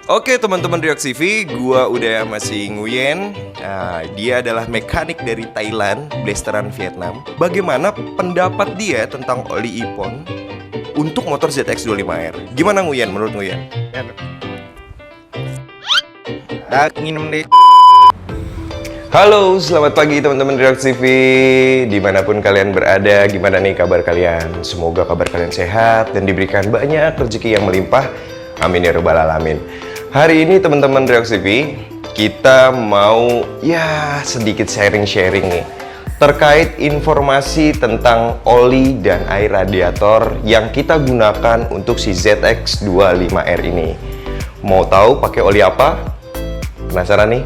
Oke teman-teman Reaksi V, gua udah masih Nguyen. Nah, dia adalah mekanik dari Thailand, blasteran Vietnam. Bagaimana pendapat dia tentang oli Ippon untuk motor ZX25R? Gimana Nguyen, menurut Nguyen? Halo, selamat pagi teman-teman Reaksi V. Dimanapun kalian berada, gimana nih kabar kalian? Semoga kabar kalian sehat dan diberikan banyak rezeki yang melimpah. Amin ya rabbal alamin. Hari ini teman-teman Reaksi V, kita mau sedikit sharing-sharing nih terkait informasi tentang oli dan air radiator yang kita gunakan untuk si ZX25R ini. Mau tahu pakai oli apa? Penasaran nih?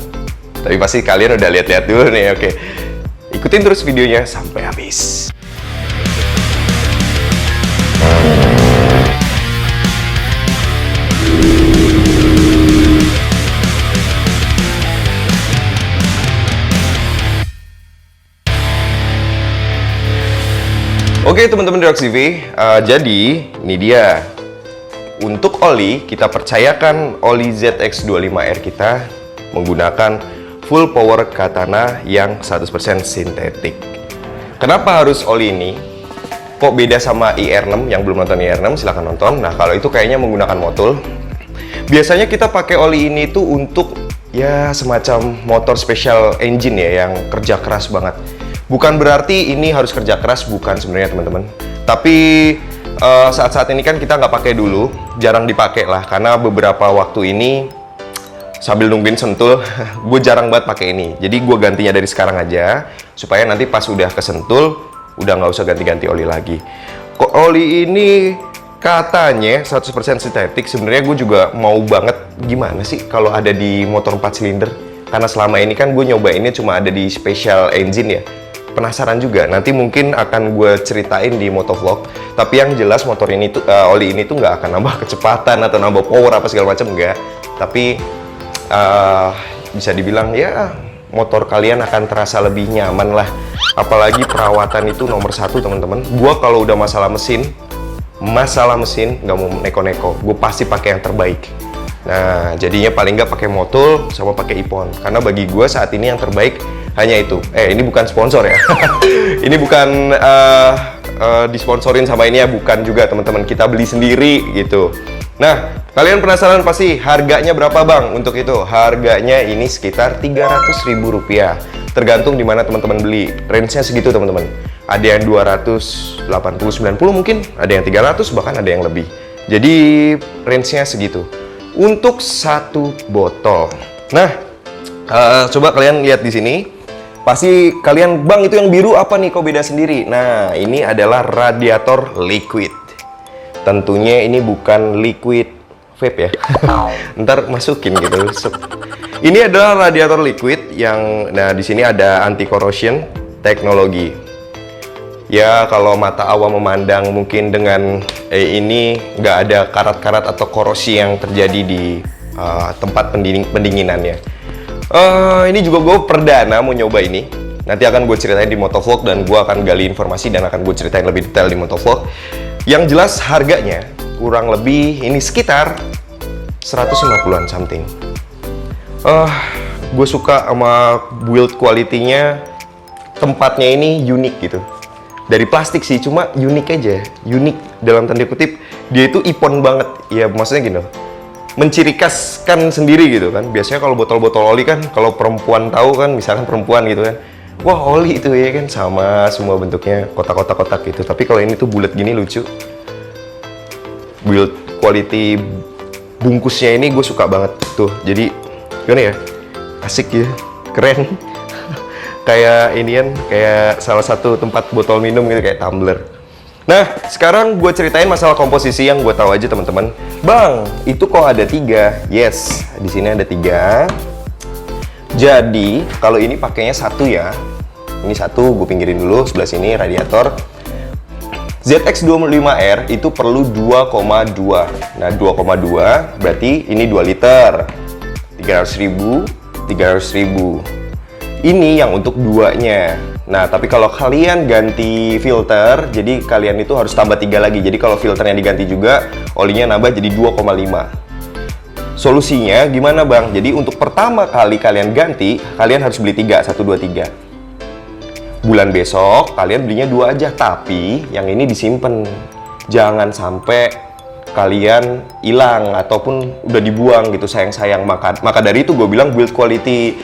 Tapi pasti kalian udah lihat-lihat dulu nih, oke. Ikutin terus videonya sampai habis. Oke teman-teman Reaksi V, jadi ini dia. Untuk oli, kita percayakan oli ZX25R kita menggunakan full power katana yang 100% sintetik. Kenapa harus oli ini? Kok beda sama IR6? Yang belum nonton IR6 silahkan nonton. Nah kalau itu kayaknya menggunakan motul. Biasanya kita pakai oli ini tuh untuk semacam motor special engine ya, yang kerja keras banget. Bukan berarti ini harus kerja keras, bukan sebenarnya teman-teman. Tapi saat-saat ini kan kita nggak pakai dulu, jarang dipakai lah. Karena beberapa waktu ini sambil nungguin sentul, gue jarang banget pakai ini. Jadi gue gantinya dari sekarang aja, supaya nanti pas udah kesentul, udah nggak usah ganti-ganti oli lagi. Kok oli ini katanya 100% sintetik, sebenarnya gue juga mau banget gimana sih kalau ada di motor 4 silinder. Karena selama ini kan gue nyobainnya cuma ada di special engine ya. Penasaran juga, nanti mungkin akan gue ceritain di motovlog. Tapi yang jelas motor ini tuh, oli ini tuh nggak akan nambah kecepatan atau nambah power apa segala macam, enggak. Tapi bisa dibilang motor kalian akan terasa lebih nyaman lah. Apalagi perawatan itu nomor satu teman-teman. Gua kalau udah masalah mesin nggak mau neko-neko, gue pasti pakai yang terbaik. Nah jadinya paling nggak pakai motul sama pakai Ippon, karena bagi gue saat ini yang terbaik hanya itu. Ini bukan sponsor ya. Ini bukan disponsorin sama ini ya, bukan juga teman-teman, kita beli sendiri gitu. Nah, kalian penasaran pasti harganya berapa bang untuk itu? Harganya ini sekitar Rp300.000. Tergantung di mana teman-teman beli. Range-nya segitu teman-teman. Ada yang 280, 90 mungkin, ada yang 300, bahkan ada yang lebih. Jadi range-nya segitu. Untuk satu botol. Nah, coba kalian lihat di sini. Pasti kalian, bang itu yang biru apa nih, kok beda sendiri? Nah, ini adalah radiator liquid. Tentunya ini bukan liquid vape ya. Ntar masukin gitu. Ini adalah radiator liquid yang, nah di sini ada anti corrosion teknologi. Ya kalau mata awam memandang mungkin dengan ini nggak ada karat-karat atau korosi yang terjadi di tempat pendinginannya. Ini juga gue perdana mau nyoba ini. Nanti akan gue ceritain di motovlog dan gue akan gali informasi dan akan gue ceritain lebih detail di motovlog. Yang jelas harganya kurang lebih ini sekitar 150-an something. Gue suka sama build quality-nya. Tempatnya ini unik gitu. Dari plastik sih, cuma unik aja. Unik dalam tanda kutip, dia itu Ippon banget. Ya maksudnya gini loh, menciri khaskan sendiri gitu kan. Biasanya kalau botol-botol oli kan, kalau perempuan tahu kan, misalkan perempuan gitu kan, wah oli itu ya kan, sama semua bentuknya kotak-kotak gitu. Tapi kalau ini tuh bulat gini, lucu. Build quality bungkusnya ini gue suka banget tuh. Jadi gimana ya, asik ya, keren. Kayak inian, kayak salah satu tempat botol minum gitu, kayak tumbler. Nah, sekarang gue ceritain masalah komposisi yang gue tahu aja teman-teman. Bang, itu kok ada 3? Yes, di sini ada 3. Jadi, kalau ini pakainya 1 ya. Ini 1, gue pinggirin dulu, sebelah sini radiator. ZX25R itu perlu 2,2. Nah, 2,2 berarti ini 2 liter. 300.000, 300.000. Ini yang untuk 2-nya. Nah, tapi kalau kalian ganti filter, jadi kalian itu harus tambah 3 lagi. Jadi kalau filternya diganti juga, olinya nambah jadi 2,5. Solusinya gimana Bang? Jadi untuk pertama kali kalian ganti, kalian harus beli 3, 1, 2, 3. Bulan besok kalian belinya 2 aja, tapi yang ini disimpan. Jangan sampai kalian hilang ataupun udah dibuang gitu, sayang-sayang. Maka dari itu gue bilang build quality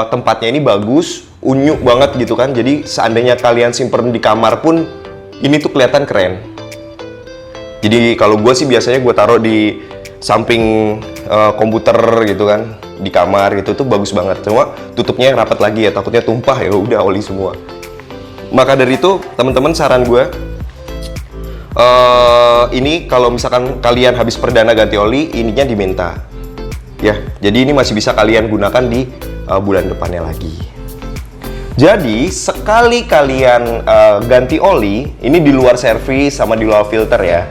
tempatnya ini bagus, unyu banget gitu kan. Jadi seandainya kalian simpen di kamar pun ini tuh kelihatan keren. Jadi kalau gue sih biasanya gue taruh di samping komputer gitu kan, di kamar gitu tuh bagus banget. Cuma tutupnya yang rapat lagi ya, takutnya tumpah ya udah oli semua. Maka dari itu teman-teman, saran gue ini kalau misalkan kalian habis perdana ganti oli, ininya diminta ya. Jadi ini masih bisa kalian gunakan di bulan depannya lagi. Jadi sekali kalian ganti oli, ini di luar servis sama di luar filter ya,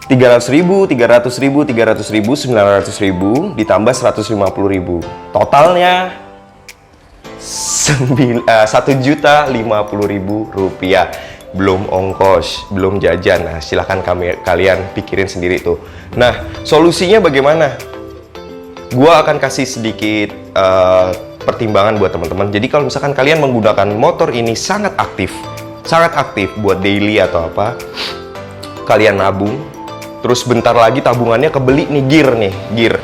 300.000, 300.000, 300.000, 900.000 ditambah 150.000, totalnya 1.050.000 rupiah. Belum ongkos, belum jajan. Nah, silahkan kalian pikirin sendiri tuh. Nah, solusinya bagaimana? Gua akan kasih sedikit pertimbangan buat teman-teman. Jadi kalau misalkan kalian menggunakan motor ini sangat aktif buat daily atau apa, kalian nabung, terus bentar lagi tabungannya kebeli nih gear.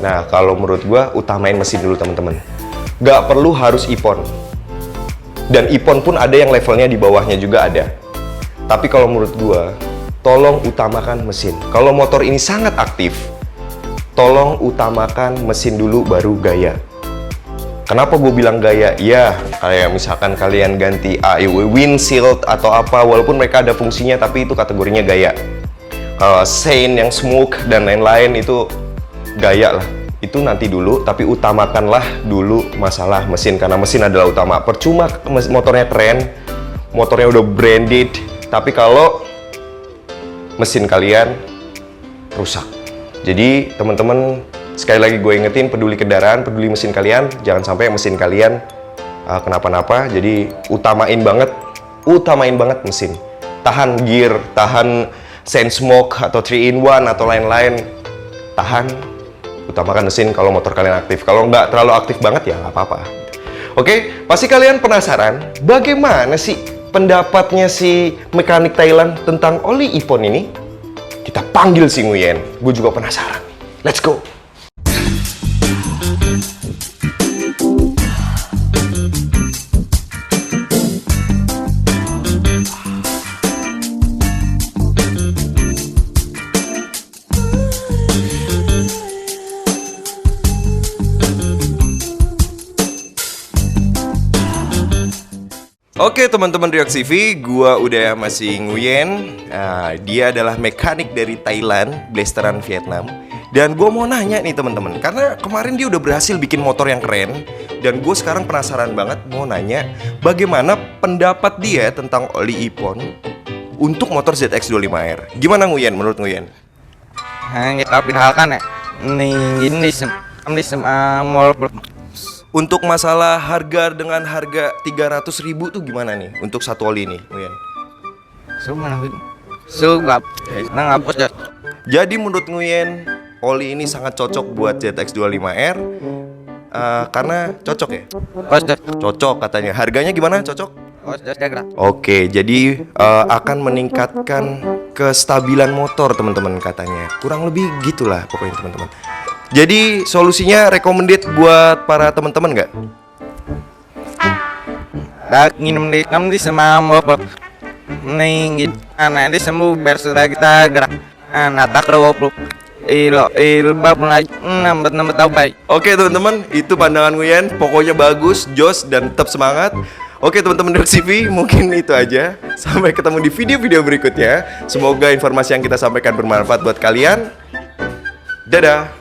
Nah, kalau menurut gua utamain mesin dulu teman-teman. Gak perlu harus ipon. Dan ipon pun ada yang levelnya di bawahnya juga ada. Tapi kalau menurut gua, tolong utamakan mesin. Kalau motor ini sangat aktif, tolong utamakan mesin dulu baru gaya. Kenapa gue bilang gaya? Ya, kayak misalkan kalian ganti windshield atau apa, walaupun mereka ada fungsinya, tapi itu kategorinya gaya. Sein yang smoke dan lain-lain itu gaya lah. Itu nanti dulu, tapi utamakanlah dulu masalah mesin, karena mesin adalah utama. Percuma motornya keren, motornya udah branded, tapi kalau mesin kalian rusak. Jadi teman-teman, sekali lagi gue ingetin, peduli kendaraan, peduli mesin kalian, jangan sampai mesin kalian kenapa-napa. Jadi utamain banget mesin. Tahan gear, tahan sein smoke atau 3-in-1 atau lain-lain, tahan. Utamakan mesin kalau motor kalian aktif. Kalau nggak terlalu aktif banget ya nggak apa-apa. Oke, pasti kalian penasaran bagaimana sih pendapatnya si mekanik Thailand tentang oli ipon ini? Kita panggil si Nguyen. Gue juga penasaran. Let's go. Oke teman-teman Reaksi V, gua udah masih Nguyen. Dia adalah mekanik dari Thailand, blasteran Vietnam. Dan gua mau nanya nih teman-teman, karena kemarin dia udah berhasil bikin motor yang keren. Dan gue sekarang penasaran banget mau nanya bagaimana pendapat dia tentang oli ipon untuk motor ZX25R. Gimana Nguyen, menurut Nguyen? Tapi hal kan ya, ini Untuk masalah harga dengan harga 300.000 tuh gimana nih untuk satu oli ini, Nguyen? Jadi menurut Nguyen, oli ini sangat cocok buat ZX25R karena cocok ya? Cocok katanya. Harganya gimana? Cocok? Oke, jadi akan meningkatkan kestabilan motor teman-teman katanya. Kurang lebih gitulah pokoknya teman-teman. Jadi solusinya recommended buat para teman-teman nggak? Nginum di sama motor nih anak di sembuh bersudah kita gerak anak tak terwoplu ilbab lagi nambah tahu baik. Oke teman-teman, itu pandangan Nguyen. Pokoknya bagus, jos dan tetap semangat. Oke teman-teman Reaksi V, mungkin itu aja. Sampai ketemu di video-video berikutnya. Semoga informasi yang kita sampaikan bermanfaat buat kalian. Dadah.